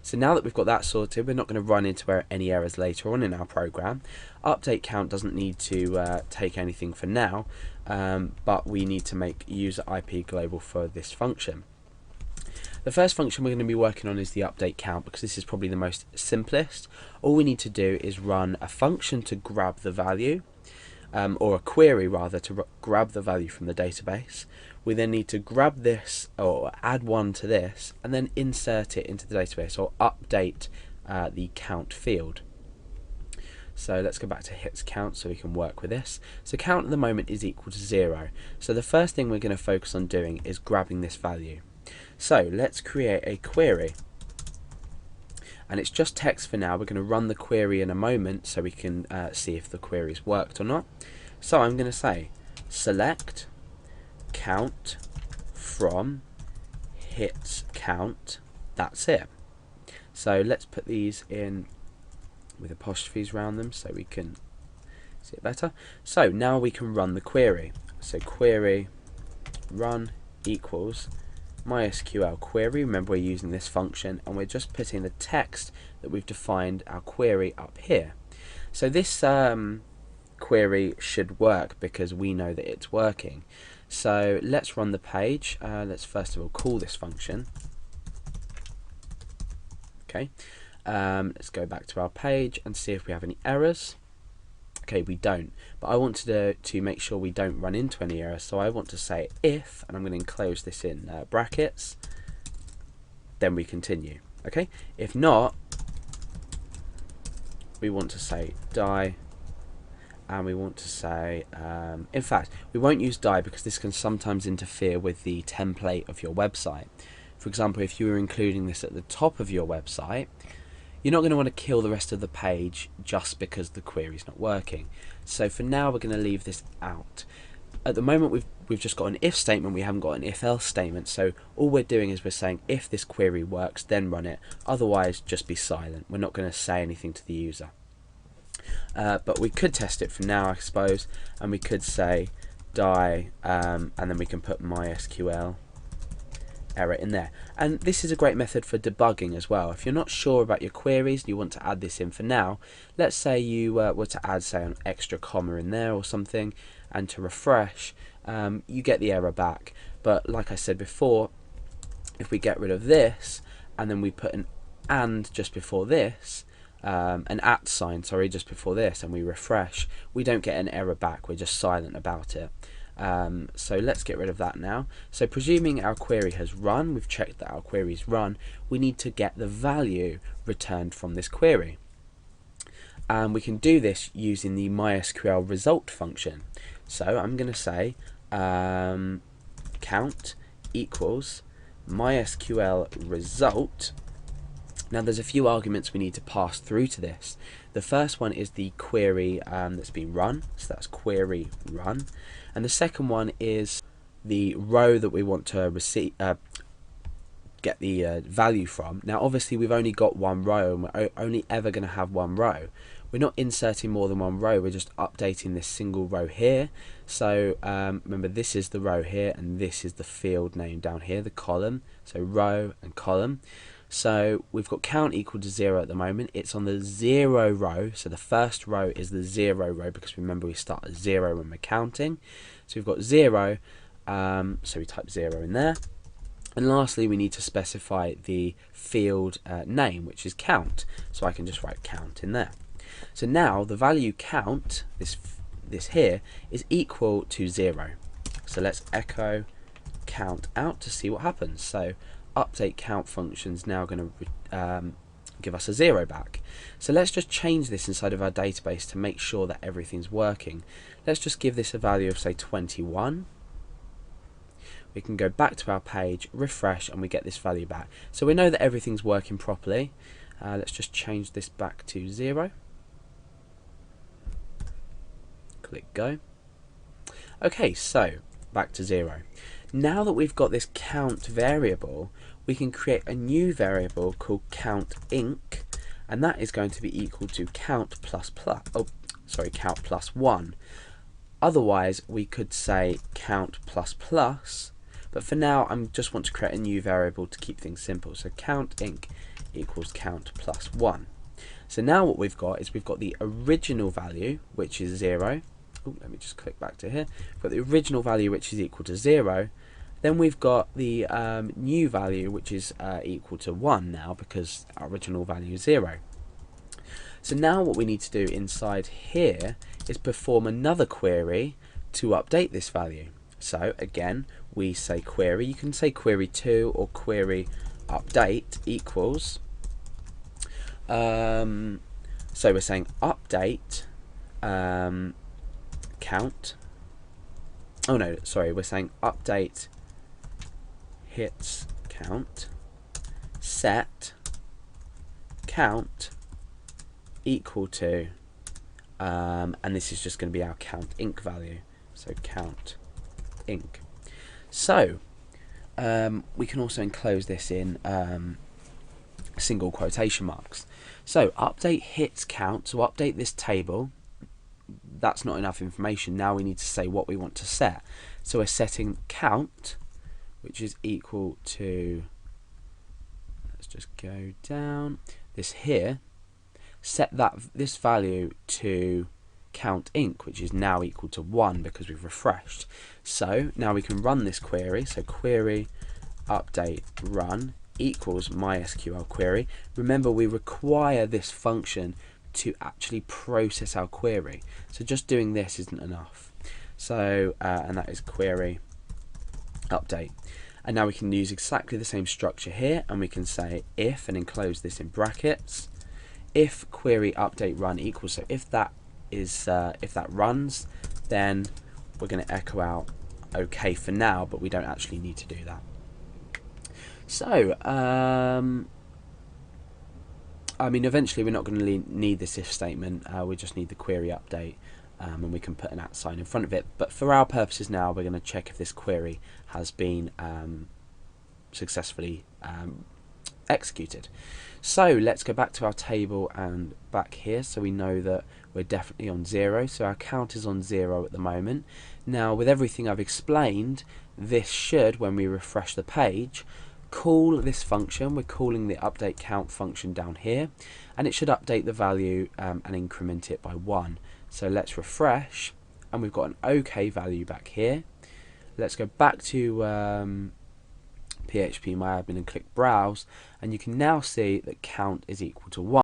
So now that we've got that sorted, we're not going to run into any errors later on in our program. Update count doesn't need to take anything for now, but we need to make user IP global for this function. The first function we're going to be working on is the update count, because this is probably the most simplest. All we need to do is run a function to grab the value, or a query rather, to grab the value from the database. We then need to grab this or add one to this and then insert it into the database, or update the count field. So let's go back to hits count so we can work with this. So count at the moment is equal to 0. So the first thing we're going to focus on doing is grabbing this value. So let's create a query, and it's just text for now. We're going to run the query in a moment so we can see if the query's worked or not. So I'm going to say select count from hits count. That's it. So let's put these in with apostrophes around them so we can see it better. So now we can run the query. So query run equals MySQL query. Remember, we're using this function and we're just putting the text that we've defined our query up here. So this query should work because we know that it's working. So let's run the page. Let's first of all call this function. Okay, let's go back to our page and see if we have any errors. Okay, we don't, but I want to make sure we don't run into any errors, so I want to say if, and I'm going to enclose this in brackets, then we continue. Okay, if not, we want to say die, and we want to say, in fact, we won't use die because this can sometimes interfere with the template of your website. For example, if you were including this at the top of your website, you're not going to want to kill the rest of the page just because the query is not working. So for now, we're going to leave this out. At the moment, we've just got an if statement. We haven't got an if else statement. So all we're doing is we're saying if this query works, then run it. Otherwise, just be silent. We're not going to say anything to the user. But we could test it for now, I suppose, and we could say die, and then we can put MySQL error in there. And this is a great method for debugging as well. If you're not sure about your queries and you want to add this in for now, let's say you were to add, say, an extra comma in there or something, and to refresh, you get the error back. But like I said before, if we get rid of this and then we put an and just before this, an at sign, sorry, just before this, and we refresh, we don't get an error back. We're just silent about it. So let's get rid of that now. So presuming our query has run, we've checked that our query's run, we need to get the value returned from this query. And we can do this using the MySQL result function. So I'm going to say count equals MySQL result. Now there's a few arguments we need to pass through to this. The first one is the query that's been run, so that's query run. And the second one is the row that we want to receive, get the value from. Now obviously we've only got one row and we're only ever going to have one row. We're not inserting more than one row, we're just updating this single row here. So remember, this is the row here and this is the field name down here, the column. So row and column. So we've got count equal to 0 at the moment. It's on the 0 row, so the first row is the 0 row because remember we start at 0 when we're counting. So we've got 0, so we type 0 in there. And lastly, we need to specify the field name, which is count. So I can just write count in there. So now the value count, this here, is equal to 0. So let's echo count out to see what happens. So update count function is now going to give us a 0 back. So let's just change this inside of our database to make sure that everything's working. Let's just give this a value of, say, 21. We can go back to our page, refresh, and we get this value back. So we know that everything's working properly. Let's just change this back to 0. Click go. Okay, so back to 0. Now that we've got this count variable, we can create a new variable called count inc, and that is going to be equal to count plus 1. Otherwise, we could say count plus plus, but for now, I just want to create a new variable to keep things simple. So count inc equals count plus 1. So now what we've got is we've got the original value, which is 0. Ooh, let me just click back to here. We've got the original value, which is equal to 0. Then we've got the new value, which is equal to 1 now, because our original value is 0. So now what we need to do inside here is perform another query to update this value. So again, we say query. You can say query to or query update equals. So we're saying update count. Oh no, sorry, we're saying update hits count set count equal to and this is just going to be our count inc value, so count inc. So we can also enclose this in single quotation marks. So update hits count, so update this table. That's not enough information. Now we need to say what we want to set. So we're setting count, which is equal to, let's just go down this here, set this value to count inc, which is now equal to 1 because we've refreshed. So now we can run this query. So query update run equals MySQL query. Remember, we require this function to actually process our query. So just doing this isn't enough. So and that is query update. And now we can use exactly the same structure here, and we can say if, and enclose this in brackets, if query update run equals, so if that runs, then we're going to echo out OK for now, but we don't actually need to do that. So I mean, eventually we're not going to need this if statement. We just need the query update, and we can put an @ sign in front of it. But for our purposes now, we're going to check if this query has been successfully executed. So let's go back to our table and back here, so we know that we're definitely on 0. So our count is on 0 at the moment. Now, with everything I've explained, this should, when we refresh the page, call this function. We're calling the update count function down here, and it should update the value and increment it by 1. So let's refresh, and we've got an OK value back here. Let's go back to PHP My Admin and click browse, and you can now see that count is equal to 1.